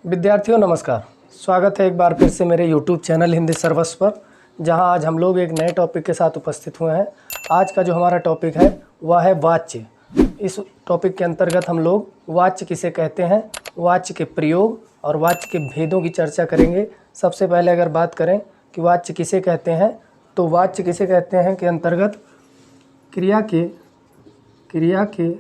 विद्यार्थियों नमस्कार। स्वागत है एक बार फिर से मेरे YouTube चैनल हिंदी सर्वस्व पर, जहां आज हम लोग एक नए टॉपिक के साथ उपस्थित हुए हैं। आज का जो हमारा टॉपिक है वह है वाच्य। इस टॉपिक के अंतर्गत हम लोग वाच्य किसे कहते हैं, वाच्य के प्रयोग और वाच्य के भेदों की चर्चा करेंगे। सबसे पहले अगर बात करें कि वाच्य किसे कहते हैं, तो वाच्य किसे कहते हैं के अंतर्गत क्रिया के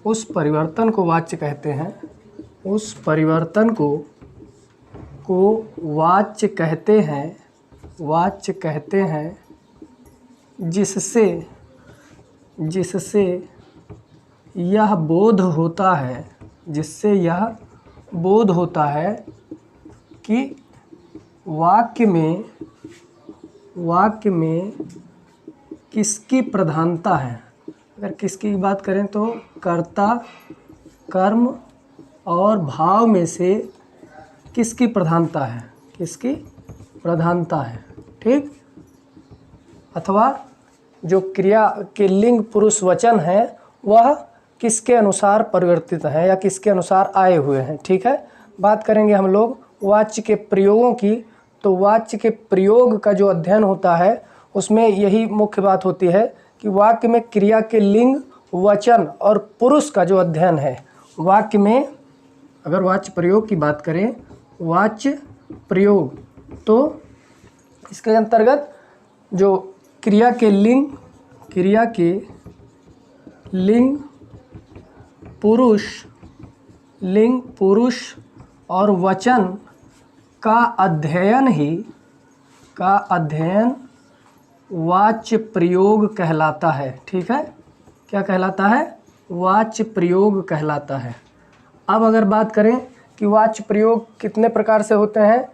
उस परिवर्तन को वाच्य कहते हैं, उस परिवर्तन को वाच्य कहते हैं जिससे यह बोध होता है कि वाक्य में किसकी प्रधानता है। अगर किसकी बात करें तो कर्ता, कर्म और भाव में से किसकी प्रधानता है, ठीक। अथवा जो क्रिया के लिंग पुरुष वचन है वह किसके अनुसार परिवर्तित है या किसके अनुसार आए हुए हैं, ठीक है। बात करेंगे हम लोग वाच्य के प्रयोगों की। तो वाच्य के प्रयोग का जो अध्ययन होता है उसमें यही मुख्य बात होती है कि वाक्य में क्रिया के लिंग, वचन और पुरुष का जो अध्ययन है। वाक्य में अगर वाच्य प्रयोग की बात करें, वाच्य प्रयोग, तो इसके अंतर्गत जो क्रिया के लिंग, पुरुष और वचन का अध्ययन वाच्य प्रयोग कहलाता है, ठीक है। क्या कहलाता है? वाच्य प्रयोग कहलाता है। अब अगर बात करें कि वाच्य प्रयोग कितने प्रकार से होते हैं,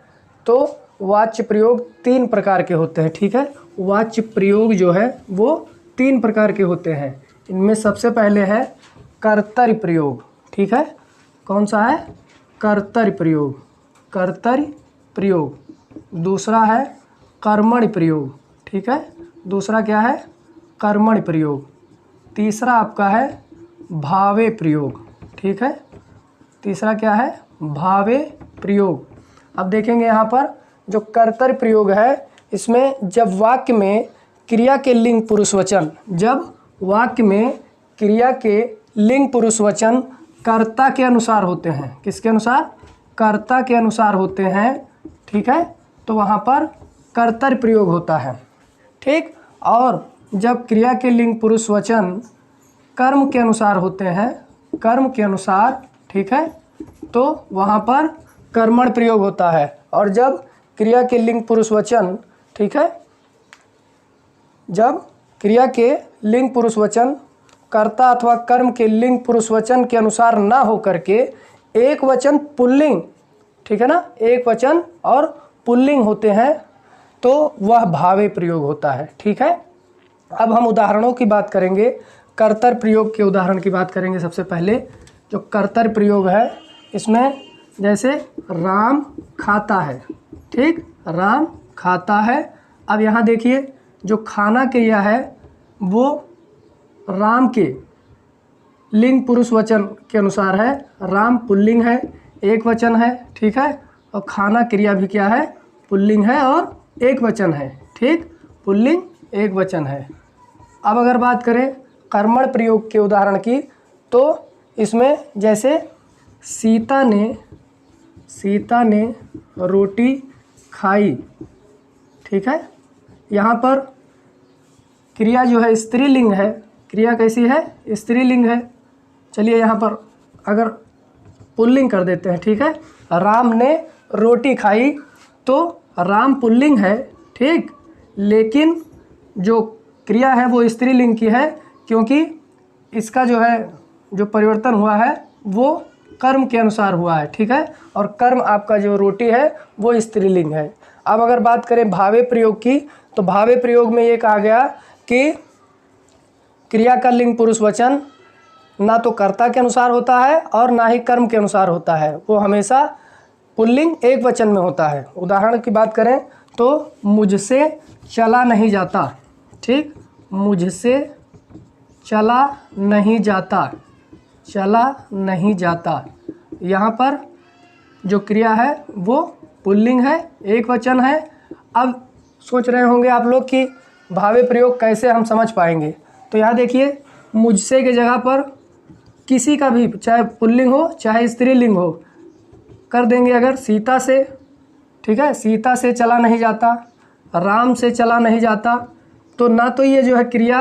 तो वाच्य प्रयोग 3 प्रकार के होते हैं, ठीक है। वाच्य प्रयोग जो है वो 3 प्रकार के होते हैं। इनमें सबसे पहले है कर्तरी प्रयोग, ठीक है। कौन सा है? कर्तरी प्रयोग। दूसरा है कर्मणि प्रयोग, ठीक है। दूसरा क्या है? कर्मणि प्रयोग। तीसरा आपका है भावे प्रयोग, ठीक है। तीसरा क्या है? भावे प्रयोग। अब देखेंगे यहाँ पर जो कर्तरी प्रयोग है, इसमें जब वाक्य में क्रिया के लिंग पुरुष वचन, कर्ता के अनुसार होते हैं। किसके अनुसार? कर्ता के अनुसार होते हैं, ठीक है। तो वहाँ पर कर्तरी प्रयोग होता है, ठीक। और जब क्रिया के लिंग पुरुष वचन कर्म के अनुसार होते हैं, ठीक है, तो वहाँ पर कर्मण प्रयोग होता है। और जब क्रिया के लिंग पुरुष वचन, ठीक है, जब क्रिया के लिंग पुरुष वचन कर्ता अथवा कर्म के लिंग पुरुष वचन के अनुसार ना हो करके एक वचन पुल्लिंग, ठीक है ना, एक वचन और पुल्लिंग होते हैं, तो वह भावे प्रयोग होता है, ठीक है। अब हम उदाहरणों की बात करेंगे। कर्तरी प्रयोग के उदाहरण की बात करेंगे। सबसे पहले जो कर्तरी प्रयोग है, इसमें जैसे राम खाता है, ठीक, राम खाता है। अब यहाँ देखिए जो खाना क्रिया है वो राम के लिंग पुरुष वचन के अनुसार है। राम पुल्लिंग है, एक वचन है, ठीक है। और खाना क्रिया भी क्या है? पुल्लिंग है और एक वचन है, ठीक, पुल्लिंग एक वचन है। अब अगर बात करें कर्मण प्रयोग के उदाहरण की, तो इसमें जैसे सीता ने रोटी खाई, ठीक है। यहाँ पर क्रिया जो है स्त्रीलिंग है। क्रिया कैसी है? स्त्रीलिंग है। चलिए यहाँ पर अगर पुल्लिंग कर देते हैं, ठीक है। राम ने रोटी खाई, तो राम पुल्लिंग है, ठीक, लेकिन जो क्रिया है वो स्त्रीलिंग की है, क्योंकि इसका जो है जो परिवर्तन हुआ है वो कर्म के अनुसार हुआ है, ठीक है। और कर्म आपका जो रोटी है वो स्त्रीलिंग है। अब अगर बात करें भावे प्रयोग की, तो भावे प्रयोग में ये कहा गया कि क्रिया का लिंग पुरुष वचन ना तो कर्ता के अनुसार होता है और ना ही कर्म के अनुसार होता है, वो हमेशा पुल्लिंग एक वचन में होता है। उदाहरण की बात करें तो मुझसे चला नहीं जाता, ठीक, मुझसे चला नहीं जाता, चला नहीं जाता। यहाँ पर जो क्रिया है वो पुल्लिंग है, एक वचन है। अब सोच रहे होंगे आप लोग कि भावे प्रयोग कैसे हम समझ पाएंगे। तो यहाँ देखिए, मुझसे की जगह पर किसी का भी, चाहे पुल्लिंग हो चाहे स्त्रीलिंग हो, कर देंगे अगर सीता से, ठीक है, सीता से चला नहीं जाता, राम से चला नहीं जाता, तो ना तो ये जो है क्रिया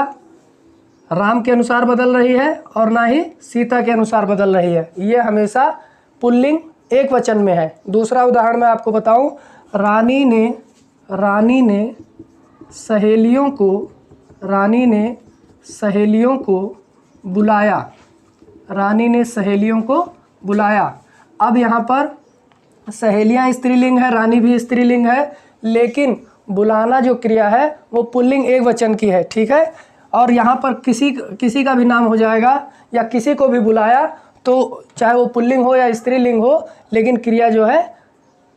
राम के अनुसार बदल रही है और ना ही सीता के अनुसार बदल रही है, ये हमेशा पुल्लिंग एक वचन में है। दूसरा उदाहरण मैं आपको बताऊं, रानी ने सहेलियों को बुलाया, रानी ने सहेलियों को बुलाया। अब यहाँ पर सहेलियाँ स्त्रीलिंग है, रानी भी स्त्रीलिंग है, लेकिन बुलाना जो क्रिया है वो पुल्लिंग एक वचन की है, ठीक है। और यहाँ पर किसी का भी नाम हो जाएगा या किसी को भी बुलाया तो चाहे वो पुल्लिंग हो या स्त्रीलिंग हो, लेकिन क्रिया जो है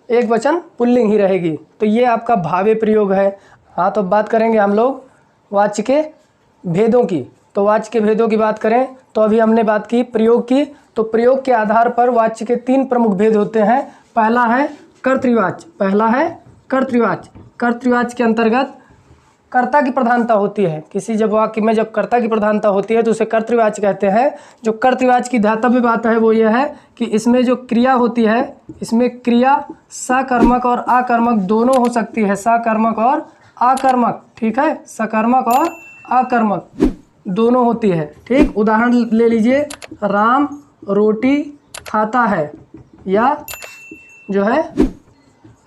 एक वचन पुल्लिंग ही रहेगी। तो ये आपका भावे प्रयोग है। हाँ, तो बात करेंगे हम लोग वाच्य के भेदों की। तो वाच्य के भेदों की बात करें तो अभी हमने बात की प्रयोग की, तो प्रयोग के आधार पर वाच्य के 3 प्रमुख भेद होते हैं। पहला है कर्तृवाच्य। कर्तृवाच्य के अंतर्गत कर्ता की प्रधानता होती है। किसी जब वाक्य में जब कर्ता की प्रधानता होती है तो उसे कर्तृवाच्य कहते हैं। जो कर्तृवाच्य की ध्यातव्य बात है वो ये है कि इसमें जो क्रिया होती है, इसमें क्रिया सकर्मक और आकर्मक दोनों हो सकती है, सकर्मक और आकर्मक, ठीक है, सकर्मक और आकर्मक दोनों होती है, ठीक। उदाहरण ले लीजिए, राम रोटी खाता है, या जो है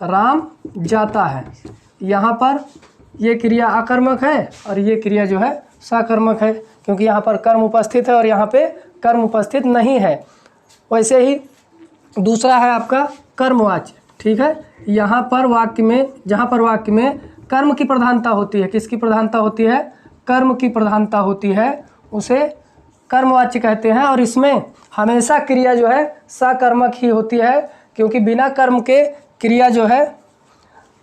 राम जाता है। यहाँ पर ये क्रिया आकर्मक है और ये क्रिया जो है सकर्मक है, क्योंकि यहाँ पर कर्म उपस्थित है और यहाँ पे कर्म उपस्थित नहीं है। वैसे ही दूसरा है आपका कर्मवाच्य, ठीक है। यहाँ पर वाक्य में, जहाँ पर वाक्य में कर्म की प्रधानता होती है, किसकी प्रधानता होती है, कर्म की प्रधानता होती है, उसे कर्मवाच्य कहते हैं। और इसमें हमेशा क्रिया जो है सकर्मक ही होती है, क्योंकि बिना कर्म के क्रिया जो है,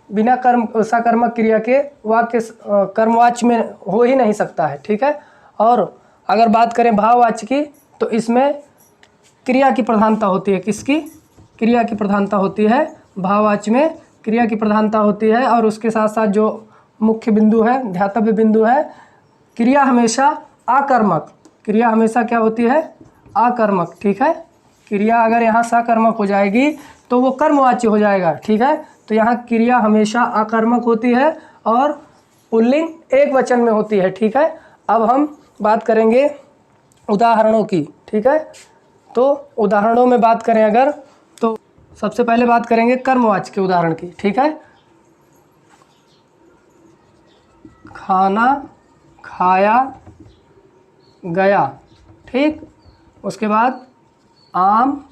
बिना कर्म सकर्मक क्रिया के वाक्य कर्मवाच्य में हो ही नहीं सकता है, ठीक है। और अगर बात करें भाववाच्य की तो इसमें क्रिया की प्रधानता होती है, किसकी, क्रिया की प्रधानता होती है। भाववाच्य में क्रिया की प्रधानता होती है और उसके साथ साथ जो मुख्य बिंदु है, ध्यातव्य बिंदु है, क्रिया हमेशा आकर्मक, क्रिया हमेशा क्या होती है, आकर्मक, ठीक है। क्रिया अगर यहाँ सकर्मक हो जाएगी तो वो कर्मवाच्य हो जाएगा, ठीक है। तो यहाँ क्रिया हमेशा आकर्मक होती है और पुल्लिंग एक वचन में होती है, ठीक है। अब हम बात करेंगे उदाहरणों की, ठीक है। तो उदाहरणों में बात करें अगर, तो सबसे पहले बात करेंगे कर्मवाच्य के उदाहरण की, ठीक है। खाना खाया गया, ठीक। उसके बाद आम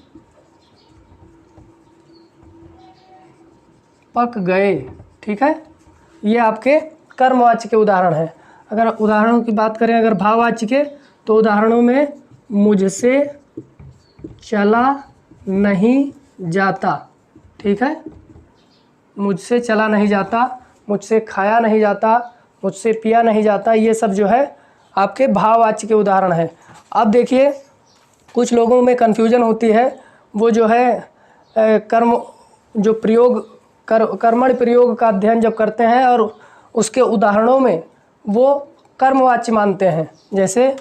पक गए, ठीक है। ये आपके कर्मवाच्य के उदाहरण हैं। अगर उदाहरणों की बात करें अगर भाववाच्य के, तो उदाहरणों में मुझसे चला नहीं जाता, ठीक है, मुझसे चला नहीं जाता, मुझसे खाया नहीं जाता, मुझसे पिया नहीं जाता, ये सब जो है आपके भाववाच्य के उदाहरण हैं। अब देखिए, कुछ लोगों में कन्फ्यूजन होती है, वो जो है कर्म जो प्रयोग कर्मण प्रयोग का अध्ययन जब करते हैं और उसके उदाहरणों में वो कर्मवाच्य मानते हैं। जैसे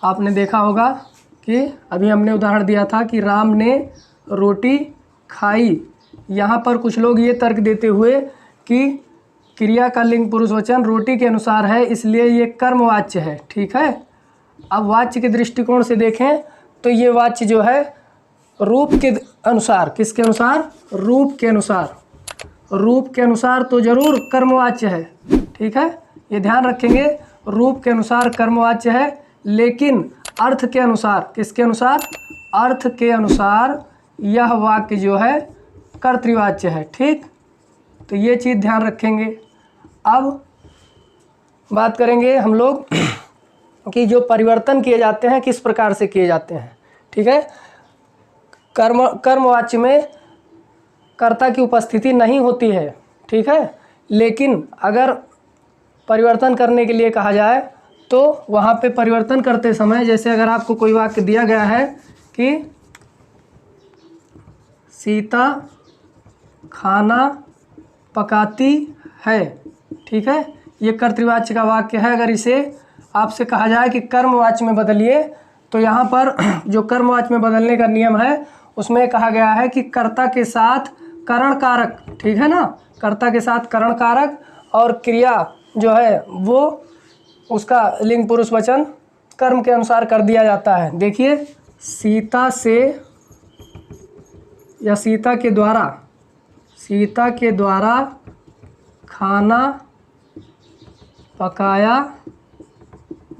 आपने देखा होगा कि अभी हमने उदाहरण दिया था कि राम ने रोटी खाई। यहाँ पर कुछ लोग ये तर्क देते हुए कि क्रिया का लिंग पुरुष वचन रोटी के अनुसार है, इसलिए ये कर्मवाच्य है, ठीक है। अब वाच्य के दृष्टिकोण से देखें तो ये वाच्य जो है रूप के अनुसार, किसके अनुसार, रूप के अनुसार, रूप के अनुसार तो जरूर कर्मवाच्य है, ठीक है। ये ध्यान रखेंगे, रूप के अनुसार कर्मवाच्य है, लेकिन अर्थ के अनुसार, किसके अनुसार, अर्थ के अनुसार यह वाक्य जो है कर्तृवाच्य है, ठीक। तो ये चीज़ ध्यान रखेंगे। अब बात करेंगे हम लोग कि जो परिवर्तन किए जाते हैं किस प्रकार से किए जाते हैं, ठीक है। कर्मवाच्य में कर्ता की उपस्थिति नहीं होती है, ठीक है, लेकिन अगर परिवर्तन करने के लिए कहा जाए तो वहाँ पे परिवर्तन करते समय, जैसे अगर आपको कोई वाक्य दिया गया है कि सीता खाना पकाती है। ठीक है, ये कर्तृवाच्य का वाक्य है। अगर इसे आपसे कहा जाए कि कर्मवाच्य में बदलिए, तो यहाँ पर जो कर्मवाच्य में बदलने का नियम है उसमें कहा गया है कि कर्ता के साथ करण कारक, ठीक है ना, कर्ता के साथ करण कारक और क्रिया जो है वो उसका लिंग पुरुष वचन कर्म के अनुसार कर दिया जाता है। देखिए, सीता से या सीता के द्वारा खाना पकाया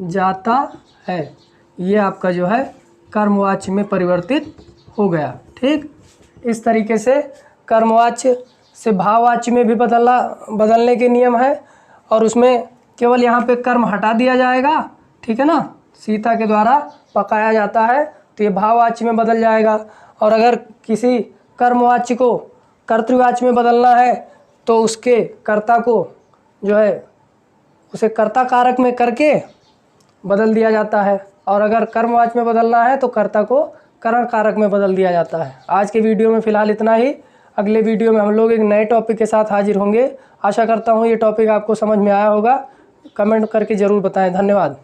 जाता है, ये आपका जो है कर्मवाच्य में परिवर्तित हो गया। ठीक, इस तरीके से कर्मवाच्य से भाववाच्य में भी बदलने के नियम है, और उसमें केवल यहाँ पे कर्म हटा दिया जाएगा। ठीक है ना, सीता के द्वारा पकाया जाता है तो ये भाववाच्य में बदल जाएगा। और अगर किसी कर्मवाच्य को कर्तृवाच्य में बदलना है तो उसके कर्ता को जो है उसे कर्ता कारक में करके बदल दिया जाता है, और अगर कर्मवाच्य में बदलना है तो कर्ता को करण कारक में बदल दिया जाता है। आज के वीडियो में फ़िलहाल इतना ही। अगले वीडियो में हम लोग एक नए टॉपिक के साथ हाजिर होंगे। आशा करता हूँ ये टॉपिक आपको समझ में आया होगा। कमेंट करके ज़रूर बताएं। धन्यवाद।